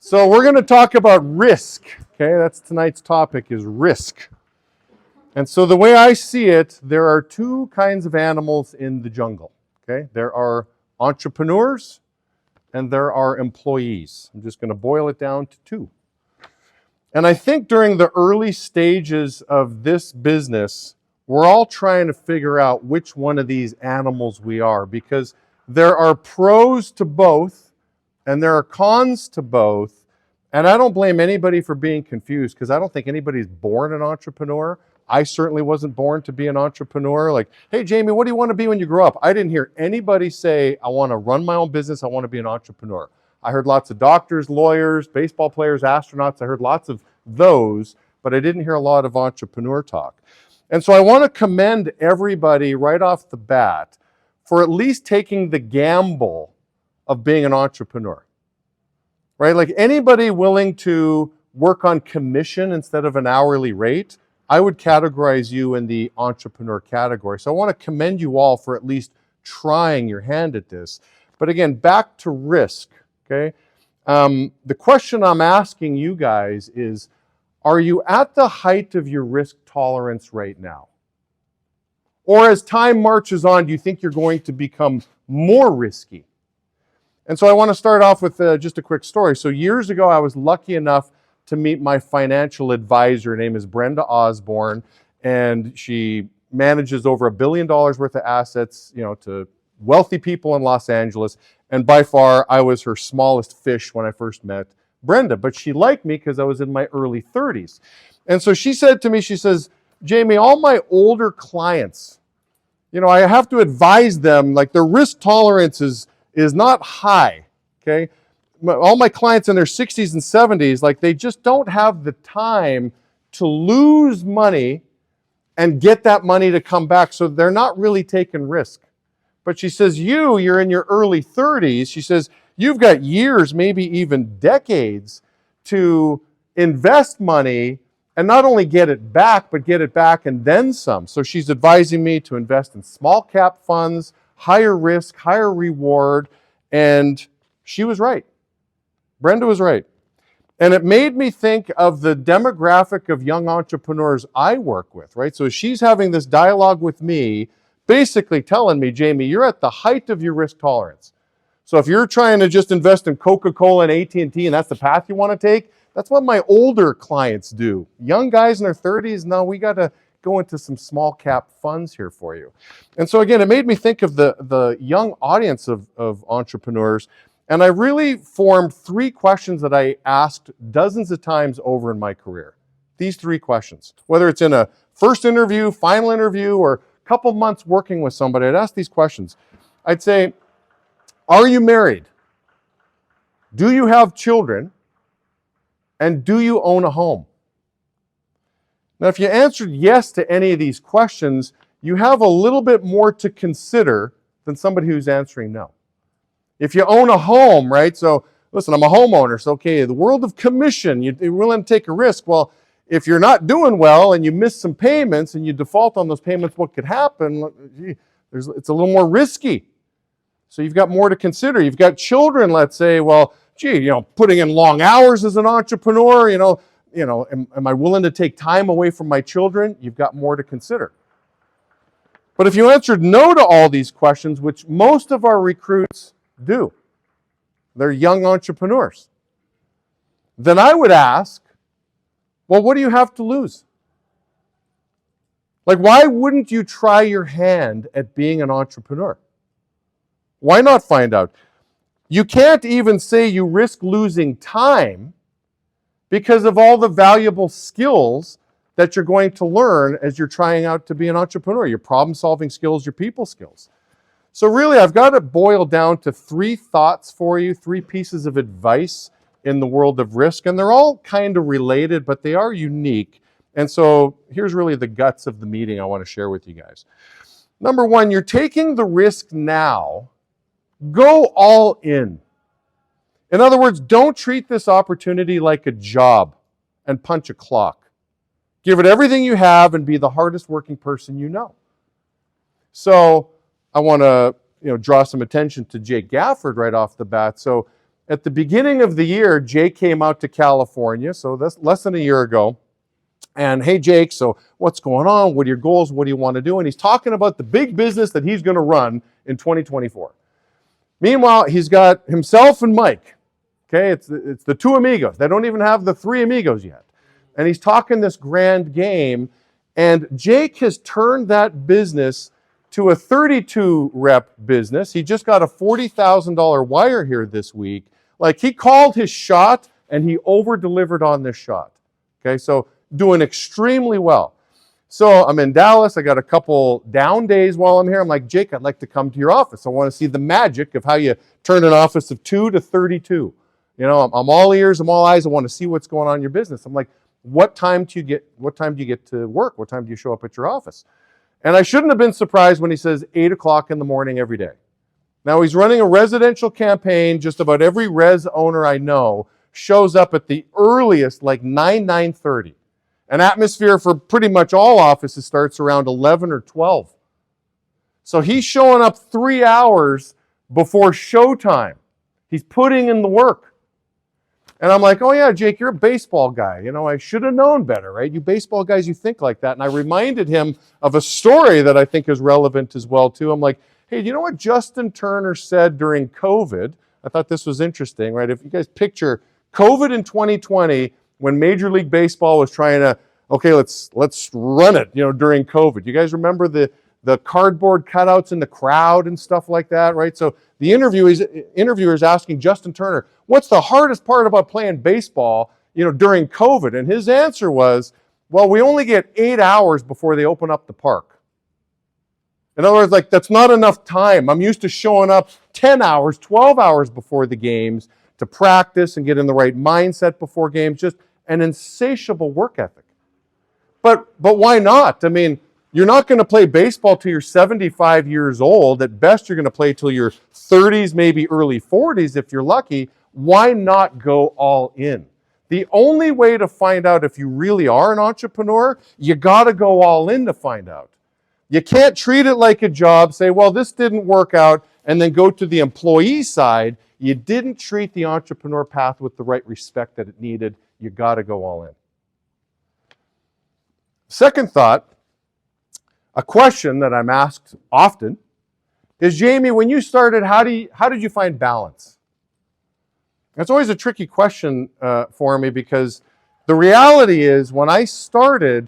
So we're going to talk about risk. Okay, that's tonight's topic is risk. And so the way I see it, there are two kinds of animals in the jungle. Okay, there are entrepreneurs and there are employees. I'm just going to boil it down to two. And I think during the early stages of this business, we're all trying to figure out which one of these animals we are, because there are pros to both and there are cons to both. And I don't blame anybody for being confused, because I don't think anybody's born an entrepreneur. I certainly wasn't born to be an entrepreneur. Like, hey, Jamie, what do you want to be when you grow up? I didn't hear anybody say, I want to run my own business. I want to be an entrepreneur. I heard lots of doctors, lawyers, baseball players, astronauts. I heard lots of those, but I didn't hear a lot of entrepreneur talk. And so I want to commend everybody right off the bat for at least taking the gamble of being an entrepreneur, right? Like anybody willing to work on commission instead of an hourly rate, I would categorize you in the entrepreneur category. So I want to commend you all for at least trying your hand at this. But again, back to risk, okay? The question I'm asking you guys is, are you at the height of your risk tolerance right now? Or as time marches on, do you think you're going to become more risky? And so I want to start off with just a quick story. So years ago, I was lucky enough to meet my financial advisor. Her name is Brenda Osborne, and she manages over $1 billion worth of assets, to wealthy people in Los Angeles. And by far, I was her smallest fish when I first met Brenda. But she liked me because I was in my early 30s. And so she said to me, she says, Jamie, all my older clients, I have to advise them, like their risk tolerance is not high, okay? All my clients in their 60s and 70s, like they just don't have the time to lose money and get that money to come back. So they're not really taking risk. But she says, you're in your early 30s. She says, you've got years, maybe even decades to invest money and not only get it back, but get it back and then some. So she's advising me to invest in small cap funds, higher risk, higher reward. And she was right. Brenda was right. And it made me think of the demographic of young entrepreneurs I work with, right? So she's having this dialogue with me, basically telling me, Jamie, you're at the height of your risk tolerance. So if you're trying to just invest in Coca-Cola and AT&T and that's the path you want to take, that's what my older clients do. Young guys in their 30s, no, we got to go into some small cap funds here for you. And so again, it made me think of the young audience of entrepreneurs. And I really formed three questions that I asked dozens of times over in my career. These three questions, whether it's in a first interview, final interview, or a couple months working with somebody, I'd ask these questions. I'd say, are you married? Do you have children? And do you own a home? Now, if you answered yes to any of these questions, you have a little bit more to consider than somebody who's answering no. If you own a home, right? So listen, I'm a homeowner. So, okay, the world of commission, you're willing to take a risk. Well, if you're not doing well and you miss some payments and you default on those payments, what could happen? It's a little more risky. So you've got more to consider. You've got children, let's say, well, putting in long hours as an entrepreneur, am I willing to take time away from my children? You've got more to consider. But if you answered no to all these questions, which most of our recruits do, they're young entrepreneurs, then I would ask, well, what do you have to lose? Like, why wouldn't you try your hand at being an entrepreneur? Why not find out? You can't even say you risk losing time because of all the valuable skills that you're going to learn as you're trying out to be an entrepreneur, your problem-solving skills, your people skills. So really, I've got it boiled down to three thoughts for you, three pieces of advice in the world of risk, and they're all kind of related, but they are unique. And so here's really the guts of the meeting I want to share with you guys. Number one, you're taking the risk now. Go all in. In other words, don't treat this opportunity like a job and punch a clock. Give it everything you have and be the hardest working person you know. So I want to draw some attention to Jake Gafford right off the bat. So at the beginning of the year, Jake came out to California, so that's less than a year ago. And hey, Jake, so what's going on? What are your goals? What do you want to do? And he's talking about the big business that he's going to run in 2024. Meanwhile, he's got himself and Mike. Okay, it's the two amigos. They don't even have the three amigos yet. And he's talking this grand game. And Jake has turned that business to a 32 rep business. He just got a $40,000 wire here this week. Like, he called his shot and he over delivered on this shot. Okay, so doing extremely well. So I'm in Dallas. I got a couple down days while I'm here. I'm like, Jake, I'd like to come to your office. I want to see the magic of how you turn an office of 2 to 32. You know, I'm all ears, I'm all eyes. I want to see what's going on in your business. I'm like, what time do you get to work? What time do you show up at your office? And I shouldn't have been surprised when he says 8 o'clock in the morning every day. Now, he's running a residential campaign. Just about every res owner I know shows up at the earliest, like 9:30. An atmosphere for pretty much all offices starts around 11 or 12. So he's showing up 3 hours before showtime. He's putting in the work. And I'm like, oh yeah, Jake, you're a baseball guy. You know, I should have known better, right? You baseball guys, you think like that. And I reminded him of a story that I think is relevant as well, too. I'm like, hey, do you know what Justin Turner said during COVID? I thought this was interesting, right? If you guys picture COVID in 2020, when Major League Baseball was trying to, okay, let's run it, you know, during COVID. You guys remember the cardboard cutouts in the crowd and stuff like that, right? So the interviewer is asking Justin Turner, what's the hardest part about playing baseball, you know, during COVID? And his answer was, well, we only get 8 hours before they open up the park. In other words, like, that's not enough time. I'm used to showing up 10 hours, 12 hours before the games to practice and get in the right mindset before games. Just an insatiable work ethic. But why not? I mean, you're not going to play baseball till you're 75 years old. At best, you're going to play till your 30s, maybe early 40s if you're lucky. Why not go all in? The only way to find out if you really are an entrepreneur, you got to go all in to find out. You can't treat it like a job, say, well, this didn't work out, and then go to the employee side. You didn't treat the entrepreneur path with the right respect that it needed. You got to go all in. Second thought, a question that I'm asked often is, Jamie, when you started, how did you find balance? That's always a tricky question for me, because the reality is, when I started,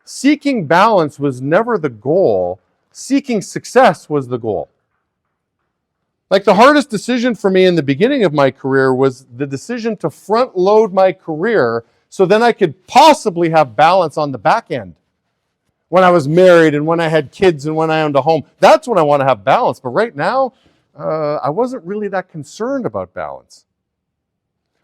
seeking balance was never the goal. Seeking success was the goal. Like, the hardest decision for me in the beginning of my career was the decision to front load my career so then I could possibly have balance on the back end. When I was married and when I had kids and when I owned a home, that's when I want to have balance. But right now, I wasn't really that concerned about balance.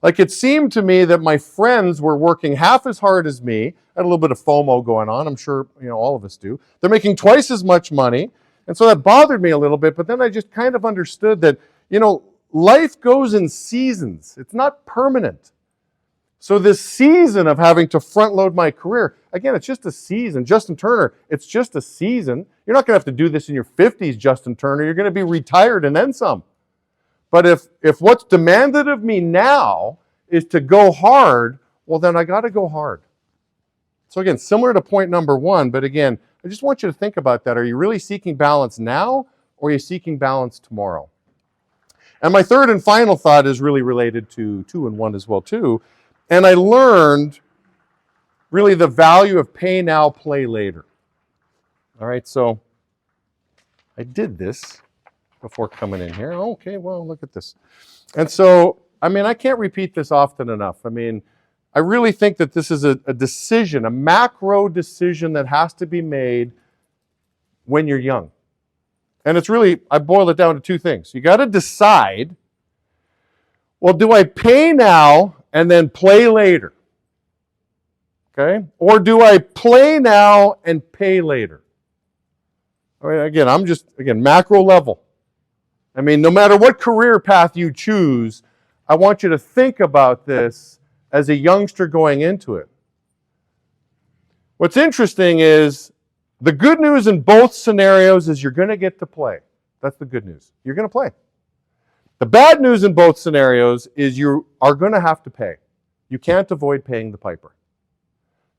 Like, it seemed to me that my friends were working half as hard as me. I had a little bit of FOMO going on. I'm sure, you know, all of us do. They're making twice as much money. And so that bothered me a little bit. But then I just kind of understood that, you know, life goes in seasons. It's not permanent. So this season of having to front load my career, again, it's just a season. Justin Turner, it's just a season. You're not going to have to do this in your 50s, Justin Turner. You're going to be retired and then some. But if what's demanded of me now is to go hard, well, then I got to go hard. So again, similar to point number one, but again, I just want you to think about that. Are you really seeking balance now, or are you seeking balance tomorrow? And my third and final thought is really related to 2 and 1 as well, too. And I learned really the value of pay now, play later. All right, so I did this before coming in here. Okay, well, look at this. And so, I mean, I can't repeat this often enough. I mean, I really think that this is a decision, a macro decision that has to be made when you're young. And it's really, I boil it down to 2 things. You got to decide, well, do I pay now and then play later? Okay? Or do I play now and pay later? I mean, again, macro level. I mean, no matter what career path you choose, I want you to think about this as a youngster going into it. What's interesting is, the good news in both scenarios is you're going to get to play. That's the good news. You're going to play. The bad news in both scenarios is you are going to have to pay. You can't avoid paying the piper.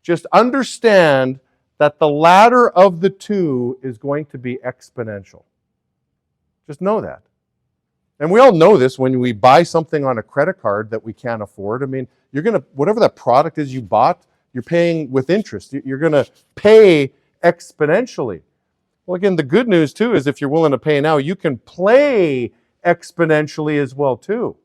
Just understand that the latter of the two is going to be exponential. Just know that. And we all know this when we buy something on a credit card that we can't afford. I mean, you're going to, whatever that product is you bought, you're paying with interest. You're going to pay exponentially. Well, again, the good news too is if you're willing to pay now, you can play exponentially as well too.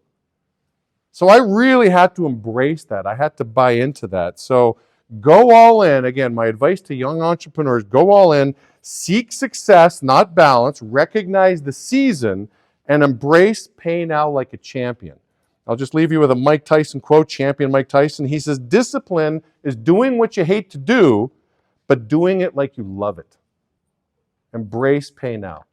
So I really had to embrace that. I had to buy into that. So go all in. Again, my advice to young entrepreneurs, go all in, seek success, not balance, recognize the season, and embrace pay now like a champion. I'll just leave you with a Mike Tyson quote, champion Mike Tyson. He says, discipline is doing what you hate to do, but doing it like you love it. Embrace pay now.